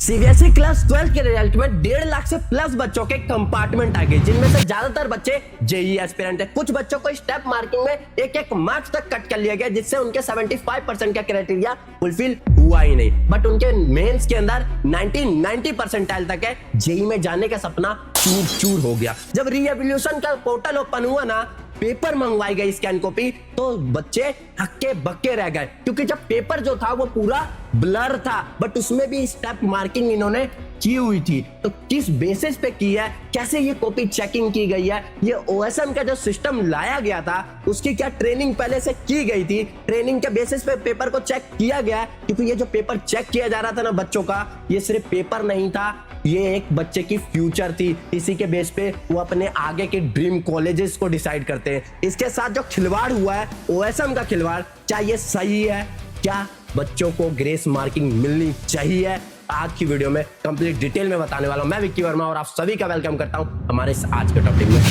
CBSE class 12 के result में 1.5 लाख से प्लस बच्चों के कंपार्टमेंट आ गए, जिनमें से ज्यादातर बच्चे जेईई एस्पिरेंट है। कुछ बच्चों को स्टेप मार्किंग में एक एक मार्क्स तक कट कर लिया गया, जिससे उनके 75% का क्राइटेरिया फुलफिल हुआ ही नहीं। बट उनके मेंस के अंदर 90 परसेंटाइल तक है। जेईई में जाने का सपना चूर चूर हो गया। जब रीएवोल्यूशन का पोर्टल ओपन हुआ ना, पेपर मंगवाई गई स्कैन कॉपी, तो बच्चे हक्के बक्के रह गए, क्योंकि जब पेपर जो था वो पूरा ब्लर था, बट उसमें भी स्टेप मार्किंग इन्होंने की हुई थी। तो किस बेसिस पे की है, कैसे ये कॉपी चेकिंग की गई है, ये ओएसएम का जो सिस्टम लाया गया था उसकी क्या ट्रेनिंग पहले से की गई थी, ट्रेनिंग के बेसिस पे पेपर को चेक किया गया है। क्योंकि ये जो पेपर चेक किया जा रहा था ना बच्चों का, ये सिर्फ पेपर नहीं था, ये एक बच्चे की फ्यूचर थी। इसी के बेस पे वो अपने आगे के ड्रीम कॉलेजेस को डिसाइड करते हैं। इसके साथ जो खिलवाड़ हुआ है, ओएसएम का खिलवाड़, क्या ये सही है? क्या बच्चों को ग्रेस मार्किंग मिलनी चाहिए? आज की वीडियो में कंप्लीट डिटेल में बताने वाला हूं। मैं विक्की वर्मा और आप सभी का वेलकम करता हूं हमारे इस आज के टॉपिक में।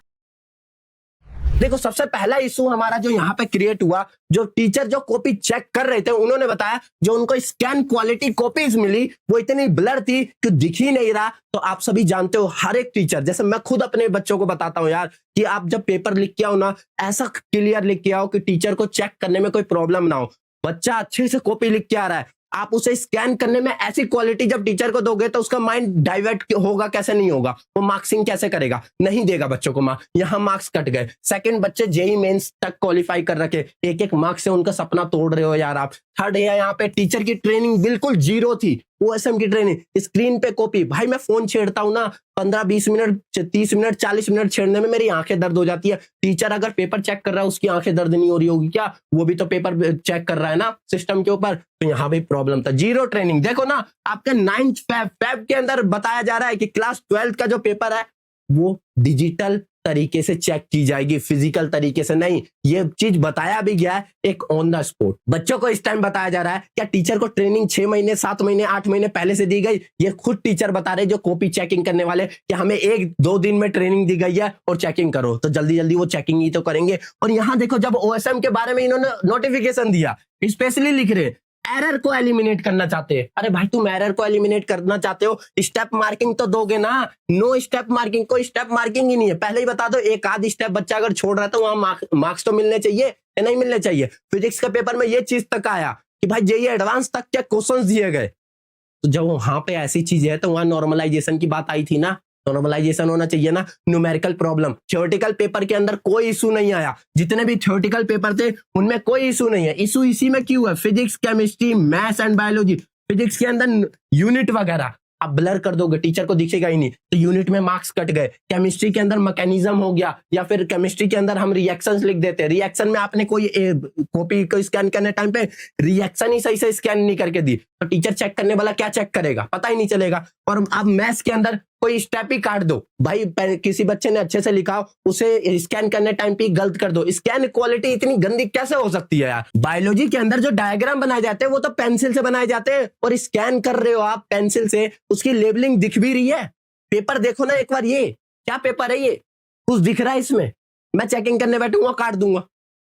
देखो, सबसे पहला इशू हमारा जो यहाँ पे क्रिएट हुआ, जो टीचर जो कॉपी चेक कर रहे थे उन्होंने बताया जो उनको स्कैन क्वालिटी कॉपीज मिली वो इतनी ब्लर थी कि दिख ही नहीं रहा। तो आप सभी जानते हो, हर एक टीचर, जैसे मैं खुद अपने बच्चों को बताता हूँ यार, कि आप जब पेपर लिख के आओ ना, ऐसा क्लियर लिख के आओ कि टीचर को चेक करने में कोई प्रॉब्लम ना हो। बच्चा अच्छे से कॉपी लिख के आ रहा है, आप उसे स्कैन करने में ऐसी क्वालिटी जब टीचर को दोगे तो उसका माइंड डाइवर्ट होगा, कैसे नहीं होगा, वो मार्क्सिंग कैसे करेगा, नहीं देगा बच्चों को मार्क्स। यहाँ मार्क्स कट गए। सेकंड, बच्चे जेईई मेंस तक क्वालिफाई कर रखे, एक एक मार्क्स से उनका सपना तोड़ रहे हो यार आप। थर्ड है, यहाँ पे टीचर की ट्रेनिंग बिल्कुल जीरो थी। ओएसएम की ट्रेनिंग, स्क्रीन पे कॉपी। भाई मैं फोन छेड़ता हूँ ना, 15-20 मिनट, 30 मिनट, 40 मिनट छेड़ने में मेरी आंखें दर्द हो जाती है। टीचर अगर पेपर चेक कर रहा है, उसकी आंखें दर्द नहीं हो रही होगी क्या? वो भी तो पेपर चेक कर रहा है ना सिस्टम के ऊपर। तो यहाँ भी प्रॉब्लम था, जीरो ट्रेनिंग। देखो ना, आपके 9th फेब के अंदर बताया जा रहा है कि क्लास 12 का जो पेपर है वो डिजिटल तरीके से चेक की जाएगी, फिजिकल तरीके से नहीं। ये चीज बताया भी गया है, एक ऑन द स्पॉट बच्चों को इस टाइम बताया जा रहा है। क्या टीचर को ट्रेनिंग 6 महीने, 7 महीने, 8 महीने पहले से दी गई? ये खुद टीचर बता रहे जो कॉपी चेकिंग करने वाले, कि हमें 1-2 दिन में ट्रेनिंग दी गई है और चेकिंग करो। तो जल्दी जल्दी वो चेकिंग ही तो करेंगे। और यहाँ देखो, जब ओएसएम के बारे में इन्होंने नोटिफिकेशन दिया, स्पेशली लिख रहे एरर को एलिमिनेट करना चाहते हैं। अरे भाई, तुम एरर को एलिमिनेट करना चाहते हो, स्टेप मार्किंग तो दोगे ना। नो स्टेप मार्किंग, कोई स्टेप मार्किंग ही नहीं है। पहले ही बता दो, एक आध स्टेप बच्चा अगर छोड़ रहा है तो वहां मार्क्स तो मिलने चाहिए या नहीं मिलने चाहिए। फिजिक्स के पेपर में ये चीज तक आया कि भाई जेईई एडवांस तक क्या क्वेश्चंस दिए गए। तो जब वहां पे ऐसी चीज है तो वहां नॉर्मलाइजेशन की बात आई थी ना, नॉर्मलाइजेशन होना चाहिए ना। न्यूमेरिकल प्रॉब्लम, थ्योरेटिकल पेपर के अंदर कोई इशू नहीं आया। जितने भी थ्योरेटिकल पेपर थे उनमें कोई इशू नहीं है। इशू इसी में क्यों है? Physics, chemistry, maths and biology. Physics के अंदर यूनिट वगैरह आप ब्लर कर दोगे, टीचर को दिखेगा ही नहीं, तो यूनिट में मार्क्स कट गए। केमिस्ट्री के अंदर मैकेनिज्म हो गया, या फिर केमिस्ट्री के अंदर हम रिएक्शंस लिख देते हैं, रिएक्शन में आपने कोई कॉपी को स्कैन करने टाइम पे रिएक्शन ही सही से स्कैन नहीं करके दी, तो टीचर चेक करने वाला क्या चेक करेगा? पता ही नहीं चलेगा। और आप मैथ्स के अंदर कोई स्टेप ही काट दो, भाई किसी बच्चे ने अच्छे से लिखा हो, उसे स्कैन करने टाइम पे गलत कर दो। स्कैन क्वालिटी इतनी गंदी कैसे हो सकती है यार? बायोलॉजी के अंदर जो डायग्राम बनाए जाते हैं वो तो पेंसिल से बनाए जाते हैं, और स्कैन कर रहे हो आप पेंसिल से, उसकी लेबलिंग दिख भी रही है। पेपर देखो ना एक बार, ये क्या पेपर है? ये कुछ दिख रहा है इसमें? मैं चेकिंग करने बैठूंगा, काट दूंगा,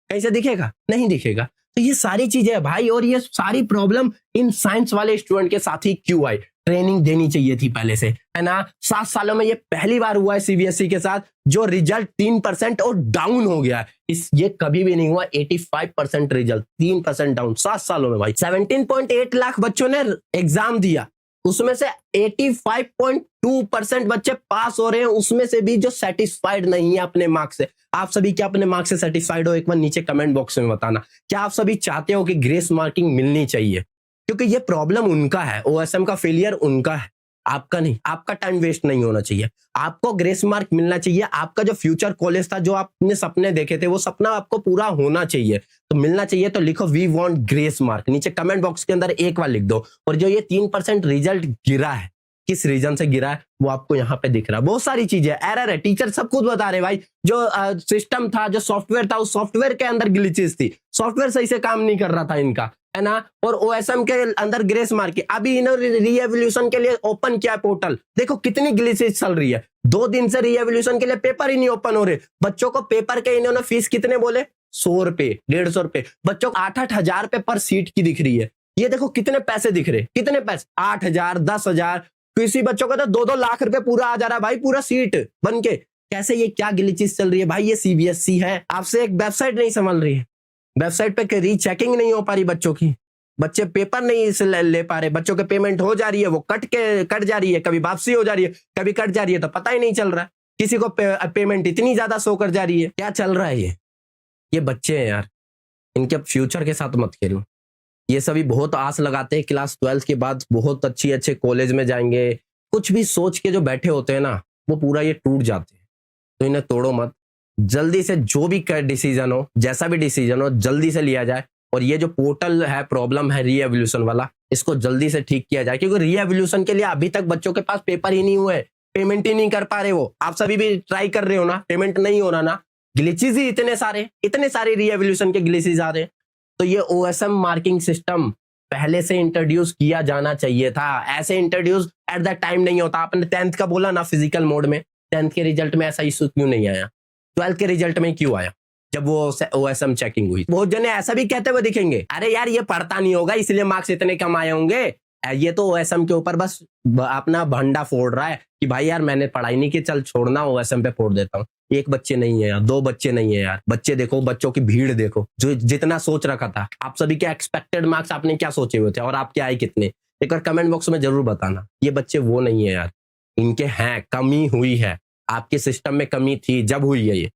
कहीं से दिखेगा? नहीं दिखेगा। तो ये सारी चीजें है भाई, और ये सारी प्रॉब्लम इन साइंस वाले स्टूडेंट के साथ ही क्यों आई? ट्रेनिंग देनी चाहिए थी पहले से, है ना। 7 सालों में ये पहली बार हुआ है सीबीएसई के साथ जो रिजल्ट 3% और डाउन हो गया है। ये कभी भी नहीं हुआ। 85% रिजल्ट, 3% डाउन 7 सालों में भाई। 17.8 लाख बच्चों ने एग्जाम दिया, उसमें से 85.2% बच्चे पास हो रहे हैं। उसमें से भी जो सेटिस्फाइड नहीं है अपने मार्क्स से। आप सभी क्या अपने मार्क्स से सेटिस्फाइड हो? एक बार नीचे कमेंट बॉक्स में बताना। क्या आप सभी चाहते हो कि ग्रेस मार्किंग मिलनी चाहिए? क्योंकि ये प्रॉब्लम उनका है, ओएसएम का फेलियर उनका है, आपका नहीं। आपका टाइम वेस्ट नहीं होना चाहिए, आपको ग्रेस मार्क मिलना चाहिए। आपका जो फ्यूचर कॉलेज था, जो आपने सपने देखे थे, वो सपना आपको पूरा होना चाहिए। तो मिलना चाहिए तो लिखो वी वांट ग्रेस मार्क, नीचे कमेंट बॉक्स के अंदर एक बार लिख दो। और जो ये 3% रिजल्ट गिरा है, किस रीजन से गिरा है वो आपको यहाँ पे दिख रहा है। बहुत सारी चीजें, एरर है, टीचर सब कुछ बता रहे भाई। जो सिस्टम था, जो सॉफ्टवेयर था, उस सॉफ्टवेयर के अंदर ग्लिचेस थी, सॉफ्टवेयर सही से काम नहीं कर रहा था इनका, है ना। और ओएसएम के अंदर ग्रेस मार्क की अभी इन्होंने रीएवोल्यूशन के लिए ओपन किया पोर्टल, देखो कितनी ग्लिचेस चल रही है। 2 दिन से रीएवोल्यूशन के लिए पेपर ही नहीं ओपन हो रहे। बच्चों को पेपर के इन्होंने फीस कितने बोले? 100 रुपए, 150 रुपए। बच्चों को 8-8 हजार रुपए पर सीट की दिख रही है। ये देखो कितने पैसे दिख रहे, कितने पैसे, 8,000, 10,000। किसी बच्चों का तो 2-2 लाख रुपए पूरा आ जा रहा है भाई, पूरा सीट बन के। कैसे, ये क्या गिलिचीज चल रही है भाई? ये सीबीएसई है, आपसे एक वेबसाइट नहीं संभल रही है, वेबसाइट पे रीचेकिंग नहीं हो पा रही बच्चों की, बच्चे पेपर नहीं से ले पा रहे, बच्चों के पेमेंट हो जा रही है, वो कट जा रही है, कभी वापसी हो जा रही है, कभी कट जा रही है, तो पता ही नहीं चल रहा है। किसी को पेमेंट इतनी ज्यादा शो कर जा रही है, क्या चल रहा है ये बच्चे हैं यार, इनके फ्यूचर के साथ मत खेलो। ये सभी बहुत आस लगाते हैं क्लास 12 के बाद बहुत अच्छे कॉलेज में जाएंगे, कुछ भी सोच के जो बैठे होते हैं ना, वो पूरा ये टूट जाते हैं। तो इन्हें तोड़ो मत, जल्दी से जो भी डिसीजन हो, जैसा भी डिसीजन हो, जल्दी से लिया जाए। और ये जो पोर्टल है, प्रॉब्लम है री-एवोल्यूशन वाला, इसको जल्दी से ठीक किया जाए, क्योंकि री-एवोल्यूशन के लिए अभी तक बच्चों के पास पेपर ही नहीं हुए, पेमेंट ही नहीं कर पा रहे। वो आप सभी भी ट्राई कर रहे हो ना, पेमेंट नहीं हो रहा ना, ग्लिचेस ही इतने सारे री-एवोल्यूशन के ग्लिचेस आ रहे। तो ये ओएसएम मार्किंग सिस्टम पहले से इंट्रोड्यूस किया जाना चाहिए था, ऐसे इंट्रोड्यूस एट द टाइम नहीं होता। आपने 10th का बोला ना, फिजिकल मोड में 10th के रिजल्ट में ऐसा इशू क्यों नहीं आया, 12th के रिजल्ट में क्यों आया जब वो ओएसएम चेकिंग हुई? बहुत जने ऐसा भी कहते हुए दिखेंगे, अरे यार ये पढ़ता नहीं होगा इसलिए मार्क्स इतने कम आए होंगे, ये तो ओएसएम के ऊपर बस अपना भंडा फोड़ रहा है कि भाई यार मैंने पढ़ाई नहीं की, चल छोड़ना ओएसएम पे फोड़ देता हूँ। एक बच्चे नहीं है यार, 2 बच्चे नहीं है यार, बच्चे देखो, बच्चों की भीड़ देखो, जो जितना सोच रखा था। आप सभी के एक्सपेक्टेड मार्क्स आपने क्या सोचे हुए थे और आपके आए कितने? एक बार कमेंट बॉक्स में जरूर बताना। ये बच्चे वो नहीं है यार, इनके हैं, कमी हुई है, आपके सिस्टम में कमी थी जब हुई है ये,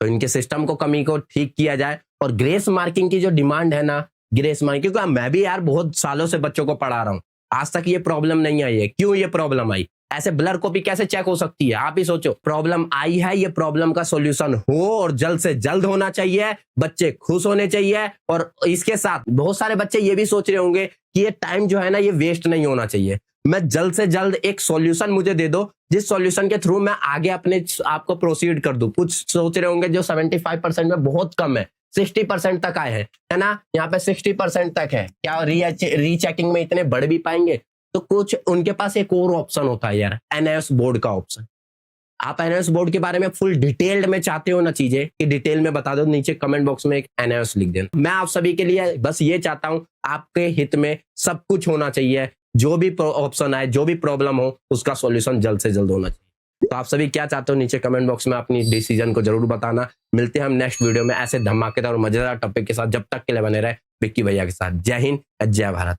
तो इनके सिस्टम को, कमी को ठीक किया जाए। और ग्रेस मार्किंग की जो डिमांड है ना, ग्रेस मार्किंग, क्योंकि मैं भी यार बहुत सालों से बच्चों को पढ़ा रहा हूँ, आज तक ये प्रॉब्लम नहीं आई है। क्यों ये प्रॉब्लम आई? ऐसे ब्लर कॉपी कैसे चेक हो सकती है? आप ही सोचो, प्रॉब्लम आई है, ये प्रॉब्लम का सॉल्यूशन हो और जल्द से जल्द होना चाहिए, बच्चे खुश होने चाहिए। और इसके साथ बहुत सारे बच्चे ये भी सोच रहे होंगे कि ये टाइम जो है ना, ये वेस्ट नहीं होना चाहिए, मैं जल्द से जल्द एक सॉल्यूशन मुझे दे दो, जिस सॉल्यूशन के थ्रू मैं आगे अपने आप को प्रोसीड कर दूं। कुछ सोच रहे होंगे जो 75% में बहुत कम है, 60% तक आए हैं, है ना, यहाँ पे 60% तक है, क्या रीचेकिंग में इतने बढ़ भी पाएंगे? तो कुछ उनके पास एक और ऑप्शन होता है यार, एनआईओएस बोर्ड का ऑप्शन। आप एनआईओएस बोर्ड के बारे में फुल डिटेल्ड में चाहते हो ना चीजें कि डिटेल में बता दो, नीचे कमेंट बॉक्स में एक एनआईओएस लिख देना। मैं आप सभी के लिए बस ये चाहता हूं, आपके हित में सब कुछ होना चाहिए, जो भी ऑप्शन आए, जो भी प्रॉब्लम हो, उसका सॉल्यूशन जल्द से जल्द होना चाहिए। तो आप सभी क्या चाहते हो नीचे कमेंट बॉक्स में अपनी डिसीजन को जरूर बताना। मिलते हैं हम नेक्स्ट वीडियो में ऐसे धमाकेदार और मजेदार टॉपिक के साथ। जब तक के लिए बने रहे विक्की भैया के साथ। जय हिंद, जय भारत।